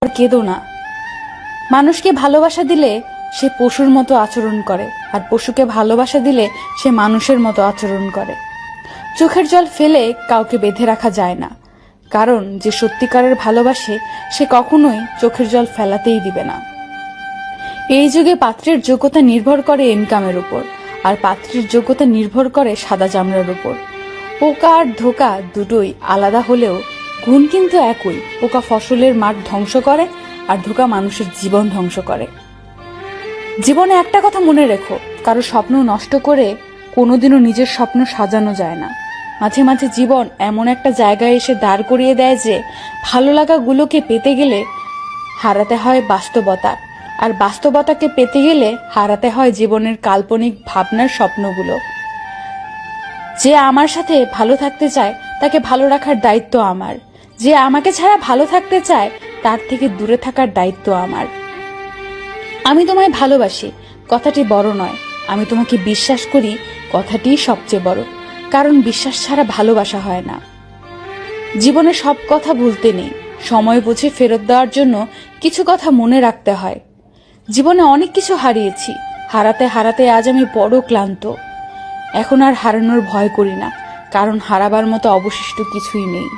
কেঁদো না। মানুষকে ভালোবাসা দিলে সে পশুর মতো আচরণ করে, আর পশুকে ভালোবাসা দিলে সে মানুষের মতো আচরণ করে। চোখের জল ফেলে কাউকে বেঁধে রাখা যায় না, কারণ যে সত্যিকারের ভালোবাসে সে কখনোই চোখের জল ফেলাতেই দিবে না। এই যুগে পাত্রের যোগ্যতা নির্ভর করে ইনকামের উপর, আর পাত্রের যোগ্যতা নির্ভর করে সাদা চামড়ার উপর। পোকা আর ধোকা দুটোই আলাদা হলেও গুণ কিন্তু একই। পোকা ফসলের মাঠ ধ্বংস করে, আর ধোকা মানুষের জীবন ধ্বংস করে। জীবনে একটা কথা মনে রেখো, কারো স্বপ্ন নষ্ট করে কোনোদিনও নিজের স্বপ্ন সাজানো যায় না। মাঝে মাঝে জীবন এমন একটা জায়গায় এসে দাঁড় করিয়ে দেয় যে ভালো লাগাগুলোকে পেতে গেলে হারাতে হয় বাস্তবতা, আর বাস্তবতাকে পেতে গেলে হারাতে হয় জীবনের কাল্পনিক ভাবনার স্বপ্নগুলো। যে আমার সাথে ভালো থাকতে চায় তাকে ভালো রাখার দায়িত্ব আমার, যে আমাকে ছাড়া ভালো থাকতে চায় তার থেকে দূরে থাকার দায়িত্ব আমার। আমি তোমায় ভালোবাসি কথাটি বড় নয়, আমি তোমাকে বিশ্বাস করি কথাটিই সবচেয়ে বড়, কারণ বিশ্বাস ছাড়া ভালোবাসা হয় না। জীবনে সব কথা ভুলতে নেই, সময় বুঝে ফেরত দেওয়ার জন্য কিছু কথা মনে রাখতে হয়। জীবনে অনেক কিছু হারিয়েছি, হারাতে হারাতে আজ আমি বড় ক্লান্ত। এখন আর হারানোর ভয় করি না, কারণ হারাবার মতো অবশিষ্ট কিছুই নেই।